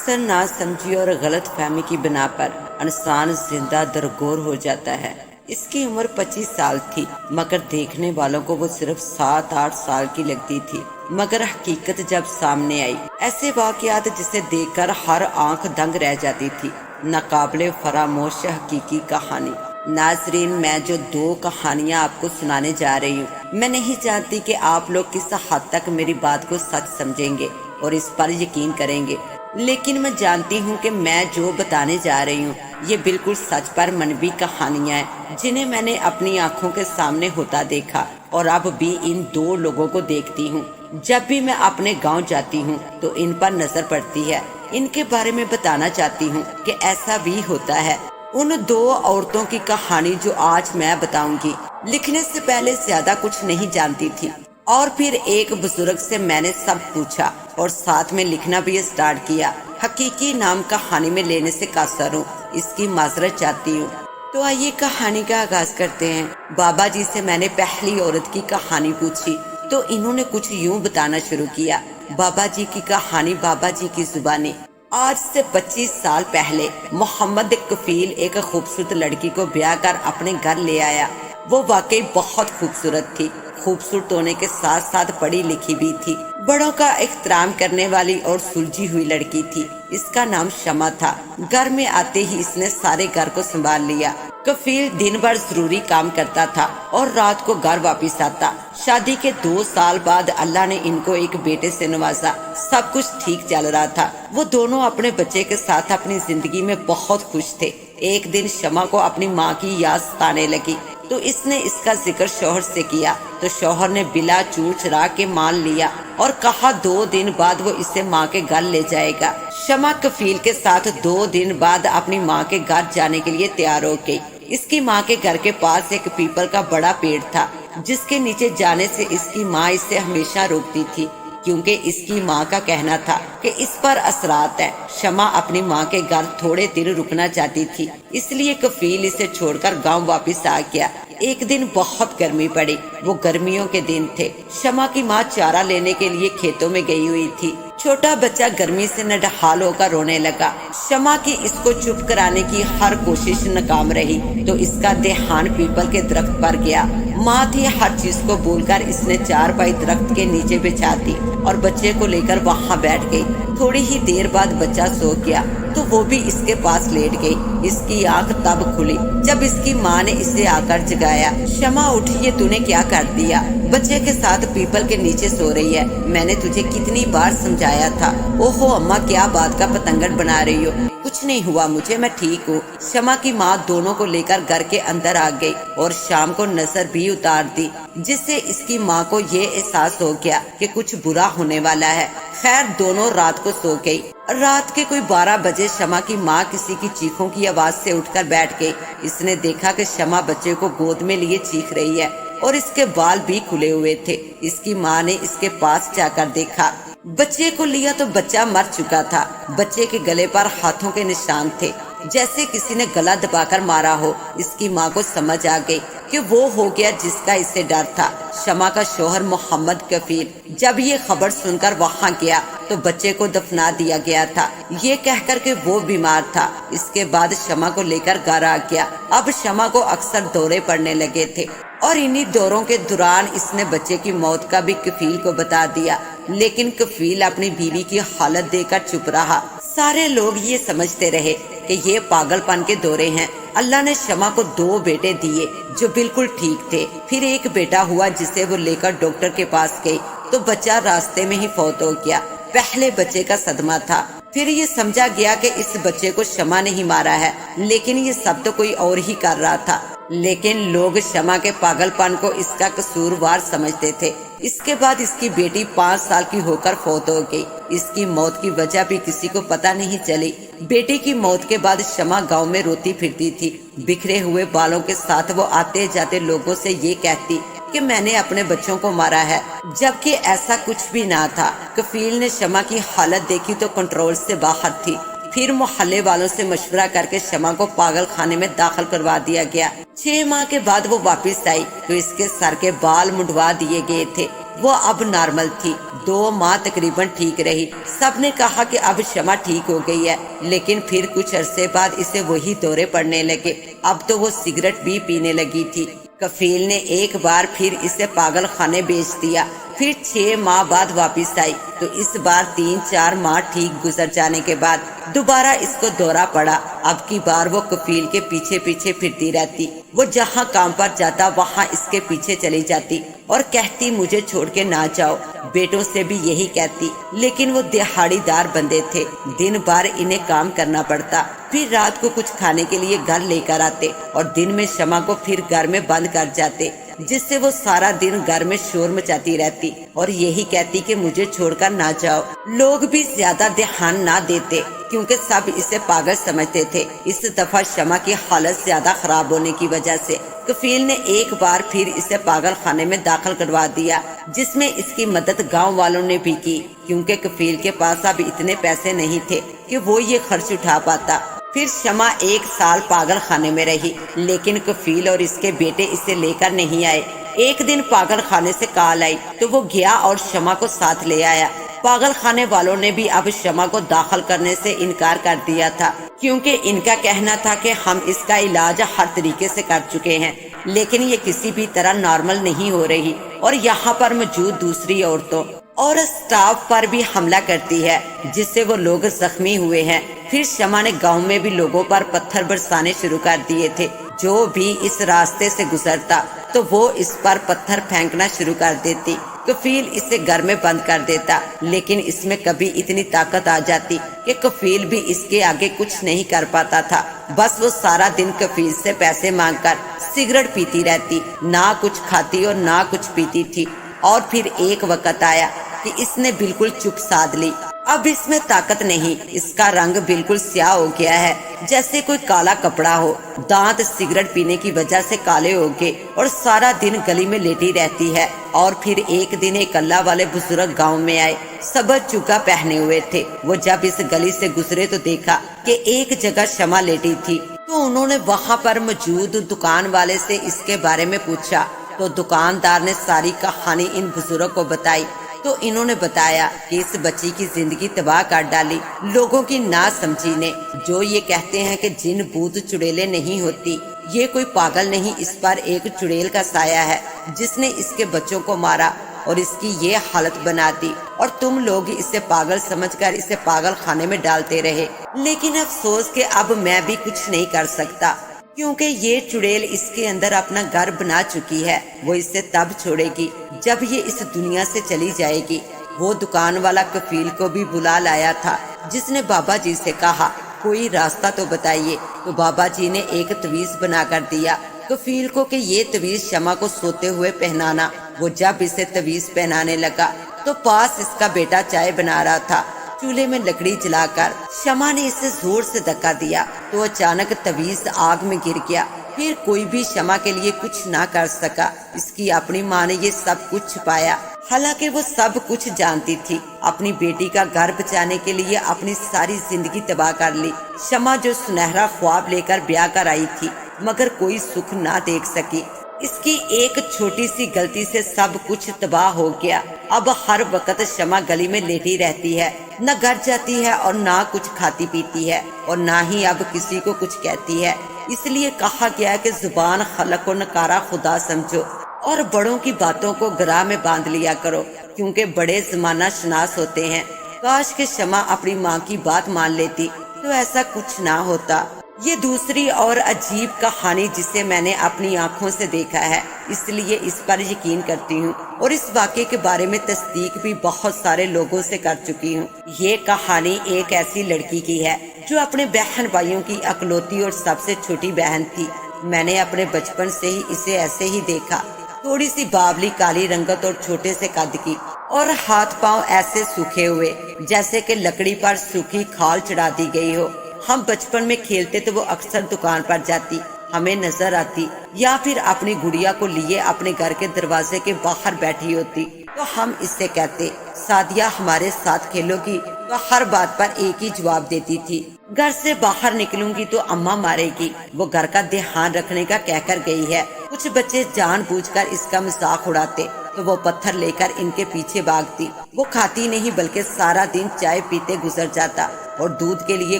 اکثر نا سمجھی اور غلط فہمی کی بنا پر انسان زندہ درگور ہو جاتا ہے۔ اس کی عمر 25 سال تھی، مگر دیکھنے والوں کو وہ صرف 7-8 سال کی لگتی تھی۔ مگر حقیقت جب سامنے آئی، ایسے واقعات جسے دیکھ کر ہر آنکھ دنگ رہ جاتی تھی۔ ناقابل فراموش حقیقی کہانی۔ ناظرین، میں جو 2 کہانیاں آپ کو سنانے جا رہی ہوں، میں نہیں جانتی کہ آپ لوگ کس حد تک میری بات کو سچ سمجھیں گے اور اس پر یقین کریں گے، لیکن میں جانتی ہوں کہ میں جو بتانے جا رہی ہوں یہ بالکل سچ پر مبنی کہانیاں ہیں، جنہیں میں نے اپنی آنکھوں کے سامنے ہوتا دیکھا اور اب بھی ان 2 لوگوں کو دیکھتی ہوں۔ جب بھی میں اپنے گاؤں جاتی ہوں تو ان پر نظر پڑتی ہے۔ ان کے بارے میں بتانا چاہتی ہوں کہ ایسا بھی ہوتا ہے۔ ان 2 عورتوں کی کہانی جو آج میں بتاؤں گی، لکھنے سے پہلے زیادہ کچھ نہیں جانتی تھی، اور پھر ایک بزرگ سے میں نے سب پوچھا اور ساتھ میں لکھنا بھی اسٹارٹ کیا۔ حقیقی نام کہانی میں لینے سے قاصر ہوں، اس کی معذرت چاہتی ہوں۔ تو آئیے کہانی کا آغاز کرتے ہیں۔ بابا جی سے میں نے پہلی عورت کی کہانی پوچھی تو انہوں نے کچھ یوں بتانا شروع کیا۔ بابا جی کی کہانی بابا جی کی زبانی۔ آج سے 25 سال پہلے محمد کفیل ایک خوبصورت لڑکی کو بیاہ کر اپنے گھر لے آیا۔ وہ واقعی بہت خوبصورت تھی، خوبصورت ہونے کے ساتھ ساتھ پڑھی لکھی بھی تھی، بڑوں کا احترام کرنے والی اور سلجھی ہوئی لڑکی تھی۔ اس کا نام شمع تھا۔ گھر میں آتے ہی اس نے سارے گھر کو سنبھال لیا۔ کفیل دن بھر ضروری کام کرتا تھا اور رات کو گھر واپس آتا۔ شادی کے 2 سال بعد اللہ نے ان کو ایک بیٹے سے نوازا۔ سب کچھ ٹھیک چل رہا تھا۔ وہ دونوں اپنے بچے کے ساتھ اپنی زندگی میں بہت خوش تھے۔ ایک دن شمع کو اپنی ماں کی یاد ستانے لگی تو اس نے اس کا ذکر شوہر سے کیا تو شوہر نے بلا چور چرا کے مان لیا اور کہا 2 دن بعد وہ اسے ماں کے گھر لے جائے گا۔ شمع کفیل کے ساتھ 2 دن بعد اپنی ماں کے گھر جانے کے لیے تیار ہو گئی۔ اس کی ماں کے گھر کے پاس ایک پیپل کا بڑا پیڑ تھا، جس کے نیچے جانے سے اس کی ماں اسے ہمیشہ روکتی تھی، کیونکہ اس کی ماں کا کہنا تھا کہ اس پر اثرات ہیں۔ شمع اپنی ماں کے گھر تھوڑے دن رکنا چاہتی تھی، اس لیے کفیل اسے چھوڑ کر گاؤں واپس آ گیا۔ ایک دن بہت گرمی پڑی، وہ گرمیوں کے دن تھے۔ شمع کی ماں چارہ لینے کے لیے کھیتوں میں گئی ہوئی تھی۔ چھوٹا بچہ گرمی سے نڈھال ہو کر رونے لگا۔ شمع کی اس کو چپ کرانے کی ہر کوشش ناکام رہی تو اس کا دھیان پیپل کے درخت پر گیا۔ ماں تھی، ہر چیز کو بھول کر اس نے 4 پائی درخت کے نیچے بچھا دی اور بچے کو لے کر وہاں بیٹھ گئی۔ تھوڑی ہی دیر بعد بچہ سو گیا تو وہ بھی اس کے پاس لیٹ گئی۔ اس کی آنکھ تب کھلی جب اس کی ماں نے اسے آ کر جگایا۔ شمع اٹھی، یہ تو نے کیا کر دیا؟ بچے کے ساتھ پیپل کے نیچے سو رہی ہے، میں نے تجھے کتنی بار سمجھایا تھا۔ اوہو اماں، کیا بات کا پتنگڑ بنا رہی ہو؟ کچھ نہیں ہوا مجھے، میں ٹھیک ہوں۔ شمع کی ماں دونوں کو لے کر گھر کے اندر آ گئی اور شام کو نظر بھی اتار دی، جس سے اس کی ماں کو یہ احساس ہو گیا کہ کچھ برا ہونے والا ہے۔ خیر دونوں رات کو سو گئی۔ رات کے کوئی 12 بجے شمع کی ماں کسی کی چیخوں کی آواز سے اٹھ کر بیٹھ گئی۔ اس نے دیکھا کہ شمع بچے کو گود میں لیے چیخ رہی ہے اور اس کے بال بھی کھلے ہوئے تھے۔ اس کی ماں نے اس کے پاس جا کر دیکھا، بچے کو لیا تو بچہ مر چکا تھا۔ بچے کے گلے پر ہاتھوں کے نشان تھے، جیسے کسی نے گلا دبا کر مارا ہو۔ اس کی ماں کو سمجھ آ گئی کہ وہ ہو گیا جس کا اسے ڈر تھا، شمع کا شوہر محمد کفیل۔ جب یہ خبر سن کر وہاں گیا تو بچے کو دفنا دیا گیا تھا، یہ کہہ کر کہ وہ بیمار تھا۔ اس کے بعد شمع کو لے کر گھر آ گیا۔ اب شمع کو اکثر دورے پڑنے لگے تھے اور انہی دوروں کے دوران اس نے بچے کی موت کا بھی کفیل کو بتا دیا، لیکن کفیل اپنی بیوی کی حالت دیکھ کر چپ رہا۔ سارے لوگ یہ سمجھتے رہے کہ یہ پاگل پن کے دورے ہیں۔ اللہ نے شمع کو 2 بیٹے دیے جو بالکل ٹھیک تھے۔ پھر ایک بیٹا ہوا جسے وہ لے کر ڈاکٹر کے پاس گئی تو بچہ راستے میں ہی فوت ہو گیا۔ پہلے بچے کا صدمہ تھا، پھر یہ سمجھا گیا کہ اس بچے کو شمع نے ہی مارا ہے، لیکن یہ سب تو کوئی اور ہی کر رہا تھا۔ لیکن لوگ شمع کے پاگل پن کو اس کا قصوروار سمجھتے تھے۔ اس کے بعد اس کی بیٹی 5 سال کی ہو کر فوت ہو گئی۔ اس کی موت کی وجہ بھی کسی کو پتہ نہیں چلی۔ بیٹی کی موت کے بعد شمع گاؤں میں روتی پھرتی تھی، بکھرے ہوئے بالوں کے ساتھ وہ آتے جاتے لوگوں سے یہ کہتی کہ میں نے اپنے بچوں کو مارا ہے، جبکہ ایسا کچھ بھی نہ تھا۔ کفیل نے شمع کی حالت دیکھی تو کنٹرول سے باہر تھی۔ پھر محلے والوں سے مشورہ کر کے شمع کو پاگل خانے میں داخل کروا دیا گیا۔ 6 ماہ کے بعد وہ واپس آئی تو اس کے سر کے بال منڈوا دیے گئے تھے۔ وہ اب نارمل تھی۔ 2 ماہ تقریباً ٹھیک رہی۔ سب نے کہا کہ اب شمع ٹھیک ہو گئی ہے، لیکن پھر کچھ عرصے بعد اسے وہی دورے پڑنے لگے۔ اب تو وہ سگریٹ بھی پینے لگی تھی۔ کفیل نے ایک بار پھر اسے پاگل خانے بیچ دیا، پھر 6 ماہ بعد واپس آئی تو اس بار 3-4 ماہ ٹھیک گزر جانے کے بعد دوبارہ اس کو دورہ پڑا۔ اب کی بار وہ کفیل کے پیچھے پیچھے پھرتی رہتی۔ وہ جہاں کام پر جاتا وہاں اس کے پیچھے چلی جاتی اور کہتی مجھے چھوڑ کے نہ جاؤ۔ بیٹوں سے بھی یہی کہتی، لیکن وہ دہاڑی دار بندے تھے، دن بھر انہیں کام کرنا پڑتا، پھر رات کو کچھ کھانے کے لیے گھر لے کر آتے اور دن میں شمع کو پھر گھر میں بند کر جاتے، جس سے وہ سارا دن گھر میں شور مچاتی رہتی اور یہی کہتی کہ مجھے چھوڑ کر نہ جاؤ۔ لوگ بھی زیادہ دھیان نہ دیتے کیونکہ سب اسے پاگل سمجھتے تھے۔ اس دفعہ شمع کی حالت زیادہ خراب ہونے کی وجہ سے کفیل نے ایک بار پھر اسے پاگل خانے میں داخل کروا دیا، جس میں اس کی مدد گاؤں والوں نے بھی کی، کیونکہ کفیل کے پاس اب اتنے پیسے نہیں تھے کہ وہ یہ خرچ اٹھا پاتا۔ پھر شمع 1 سال پاگل خانے میں رہی، لیکن کفیل اور اس کے بیٹے اسے لے کر نہیں آئے۔ ایک دن پاگل خانے سے کال آئی تو وہ گیا اور شمع کو ساتھ لے آیا۔ پاگل خانے والوں نے بھی اب شمع کو داخل کرنے سے انکار کر دیا تھا، کیونکہ ان کا کہنا تھا کہ ہم اس کا علاج ہر طریقے سے کر چکے ہیں، لیکن یہ کسی بھی طرح نارمل نہیں ہو رہی اور یہاں پر موجود دوسری عورتوں اور اسٹاف پر بھی حملہ کرتی ہے، جس سے وہ لوگ زخمی ہوئے ہیں۔ پھر شمع نے گاؤں میں بھی لوگوں پر پتھر برسانے شروع کر دیے تھے۔ جو بھی اس راستے سے گزرتا تو وہ اس پر پتھر پھینکنا شروع کر دیتی۔ کفیل اسے گھر میں بند کر دیتا، لیکن اس میں کبھی اتنی طاقت آ جاتی کہ کفیل بھی اس کے آگے کچھ نہیں کر پاتا تھا۔ بس وہ سارا دن کفیل سے پیسے مانگ کر سگریٹ پیتی رہتی، نہ کچھ کھاتی اور نہ کچھ پیتی تھی۔ اور پھر ایک وقت آیا کہ اس نے بالکل چپ سادھ لی۔ اب اس میں طاقت نہیں، اس کا رنگ بالکل سیاہ ہو گیا ہے، جیسے کوئی کالا کپڑا ہو۔ دانت سگریٹ پینے کی وجہ سے کالے ہو گئے اور سارا دن گلی میں لیٹی رہتی ہے۔ اور پھر ایک دن ایک اللہ والے بزرگ گاؤں میں آئے، سبز چوکا پہنے ہوئے تھے۔ وہ جب اس گلی سے گزرے تو دیکھا کہ ایک جگہ شمع لیٹی تھی، تو انہوں نے وہاں پر موجود دکان والے سے اس کے بارے میں پوچھا، تو دکاندار نے ساری کہانی ان بزرگ کو بتائی۔ تو انہوں نے بتایا کہ اس بچی کی زندگی تباہ کر ڈالی لوگوں کی نا سمجھی نے، جو یہ کہتے ہیں کہ جن بھوت چڑیلیں نہیں ہوتی۔ یہ کوئی پاگل نہیں، اس پر ایک چڑیل کا سایہ ہے جس نے اس کے بچوں کو مارا اور اس کی یہ حالت بنا دی، اور تم لوگ اسے پاگل سمجھ کر اسے پاگل خانے میں ڈالتے رہے۔ لیکن افسوس کہ اب میں بھی کچھ نہیں کر سکتا، کیونکہ یہ چڑیل اس کے اندر اپنا گھر بنا چکی ہے۔ وہ اسے تب چھوڑے گی جب یہ اس دنیا سے چلی جائے گی۔ وہ دکان والا کفیل کو بھی بلا لایا تھا، جس نے بابا جی سے کہا کوئی راستہ تو بتائیے۔ تو بابا جی نے ایک تویز بنا کر دیا کفیل کو کہ یہ تویز شمع کو سوتے ہوئے پہنانا۔ وہ جب اسے تویز پہنانے لگا تو پاس اس کا بیٹا چائے بنا رہا تھا، چولہے میں لکڑی جلا کر شمع نے اسے زور سے دھکا دیا تو اچانک تویز آگ میں گر گیا۔ پھر کوئی بھی شمع کے لیے کچھ نہ کر سکا۔ اس کی اپنی ماں نے یہ سب کچھ چھپایا، حالانکہ وہ سب کچھ جانتی تھی۔ اپنی بیٹی کا گھر بچانے کے لیے اپنی ساری زندگی تباہ کر لی۔ شمع جو سنہرا خواب لے کر بیاہ کر آئی تھی، مگر کوئی سکھ نہ دیکھ سکی۔ اس کی ایک چھوٹی سی غلطی سے سب کچھ تباہ ہو گیا۔ اب ہر وقت شمع گلی میں لیٹی رہتی ہے، نہ گھر جاتی ہے اور نہ کچھ کھاتی پیتی ہے، اور نہ ہی اب کسی کو کچھ کہتی ہے۔ اس لیے کہا گیا کہ زبان خلق و نکارا خدا سمجھو، اور بڑوں کی باتوں کو گراہ میں باندھ لیا کرو، کیونکہ بڑے زمانہ شناس ہوتے ہیں۔ کاش کہ شمع اپنی ماں کی بات مان لیتی تو ایسا کچھ نہ ہوتا۔ یہ دوسری اور عجیب کہانی جسے میں نے اپنی آنکھوں سے دیکھا ہے، اس لیے اس پر یقین کرتی ہوں، اور اس واقعے کے بارے میں تصدیق بھی بہت سارے لوگوں سے کر چکی ہوں۔ یہ کہانی ایک ایسی لڑکی کی ہے جو اپنے بہن بھائیوں کی اکلوتی اور سب سے چھوٹی بہن تھی۔ میں نے اپنے بچپن سے ہی اسے ایسے ہی دیکھا، تھوڑی سی بابلی کالی رنگت اور چھوٹے سے قد کی، اور ہاتھ پاؤں ایسے سوکھے ہوئے جیسے کہ لکڑی پر سوکھی کھال چڑھا دی گئی ہو۔ ہم بچپن میں کھیلتے تو وہ اکثر دکان پر جاتی، ہمیں نظر آتی، یا پھر اپنی گڑیا کو لیے اپنے گھر کے دروازے کے باہر بیٹھی ہوتی، تو ہم اس سے کہتے سادیہ ہمارے ساتھ کھیلو گی؟ تو ہر بات پر ایک ہی جواب دیتی تھی، گھر سے باہر نکلوں گی تو اماں مارے گی، وہ گھر کا دھیان رکھنے کا کہہ کر گئی ہے۔ کچھ بچے جان بوجھ کر اس کا مذاق اڑاتے تو وہ پتھر لے کر ان کے پیچھے بھاگتی۔ وہ کھاتی نہیں بلکہ سارا دن چائے پیتے گزر جاتا اور دودھ کے لیے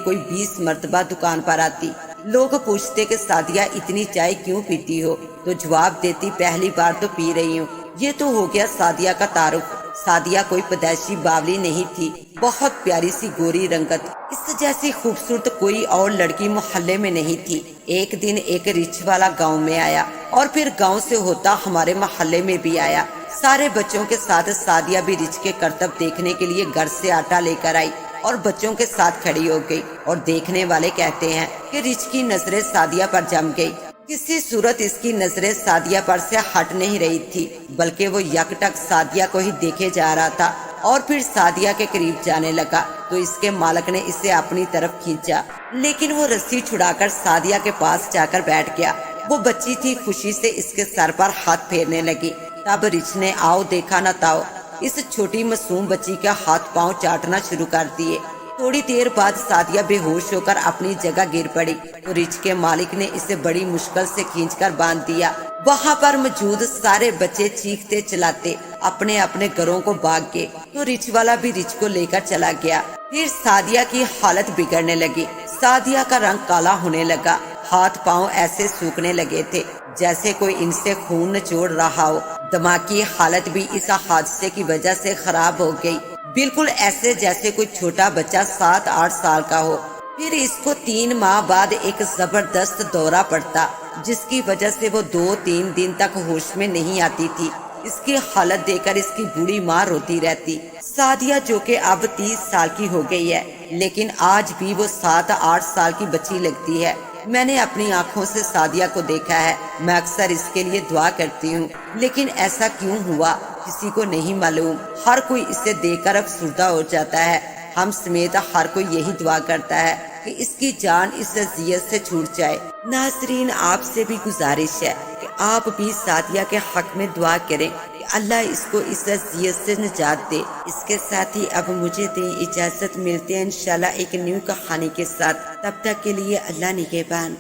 کوئی 20 مرتبہ دکان پر آتی۔ لوگ پوچھتے کہ سعدیہ اتنی چائے کیوں پیتی ہو تو جواب دیتی پہلی بار تو پی رہی ہوں۔ یہ تو ہو گیا سعدیہ کا تعارف۔ سعدیہ کوئی پیدائشی باولی نہیں تھی، بہت پیاری سی گوری رنگت، اس جیسی خوبصورت کوئی اور لڑکی محلے میں نہیں تھی۔ ایک دن ایک رچ والا گاؤں میں آیا اور پھر گاؤں سے ہوتا ہمارے محلے میں بھی آیا۔ سارے بچوں کے ساتھ سعدیہ بھی رچ کے کرتب دیکھنے کے لیے گھر سے آٹا لے کر آئی اور بچوں کے ساتھ کھڑی ہو گئی، اور دیکھنے والے کہتے ہیں کہ رچ کی نظریں سعدیہ پر جم گئی۔ کسی صورت اس کی نظریں سعدیہ پر سے ہٹ نہیں رہی تھی، بلکہ وہ یک ٹک سعدیہ کو ہی دیکھے جا رہا تھا، اور پھر سعدیہ کے قریب جانے لگا تو اس کے مالک نے اسے اپنی طرف کھینچا، لیکن وہ رسی چھڑا کر سعدیہ کے پاس جا کر بیٹھ گیا۔ وہ بچی تھی، خوشی سے اس کے سر پر ہاتھ پھیرنے لگی۔ تب رچ نے آؤ دیکھا نہ تاؤ اس چھوٹی معصوم بچی کا ہاتھ پاؤں چاٹنا شروع کر دیے۔ تھوڑی دیر بعد سعدیہ بے ہوش ہو کر اپنی جگہ گر پڑی تو رچ کے مالک نے اسے بڑی مشکل سے کھینچ کر باندھ دیا۔ وہاں پر موجود سارے بچے چیختے چلاتے اپنے اپنے گھروں کو بھاگ گئے تو رچ والا بھی رچ کو لے کر چلا گیا۔ پھر سعدیہ کی حالت بگڑنے لگی، سعدیہ کا رنگ کالا ہونے لگا، ہاتھ پاؤں ایسے سوکھنے لگے تھے جیسے کوئی ان سے خون نچوڑ رہا ہو۔ دماغی حالت بھی اس حادثے کی وجہ سے خراب ہو گئی، بالکل ایسے جیسے کوئی چھوٹا بچہ 7-8 سال کا ہو۔ پھر اس کو 3 ماہ بعد ایک زبردست دورہ پڑتا، جس کی وجہ سے وہ 2-3 دن تک ہوش میں نہیں آتی تھی۔ اس کی حالت دیکھ کر اس کی بوڑھی ماں روتی رہتی۔ سعدیہ جو کہ اب 30 سال کی ہو گئی ہے، لیکن آج بھی وہ 7-8 سال کی بچی لگتی ہے۔ میں نے اپنی آنکھوں سے سعدیہ کو دیکھا ہے، میں اکثر اس کے لیے دعا کرتی ہوں، لیکن ایسا کیوں ہوا کسی کو نہیں معلوم۔ ہر کوئی اسے دیکھ کر افسردہ ہو جاتا ہے، ہم سمیت ہر کوئی یہی دعا کرتا ہے کہ اس کی جان اس اذیت سے چھوٹ جائے۔ ناظرین، آپ سے بھی گزارش ہے کہ آپ بھی سعدیہ کے حق میں دعا کریں کہ اللہ اس کو اس اذیت سے نجات دے۔ اس کے ساتھ ہی اب مجھے دیں اجازت، ملتے ہیں انشاءاللہ ایک نیو کہانی کے ساتھ، تب تک کے لیے اللہ نگہبان۔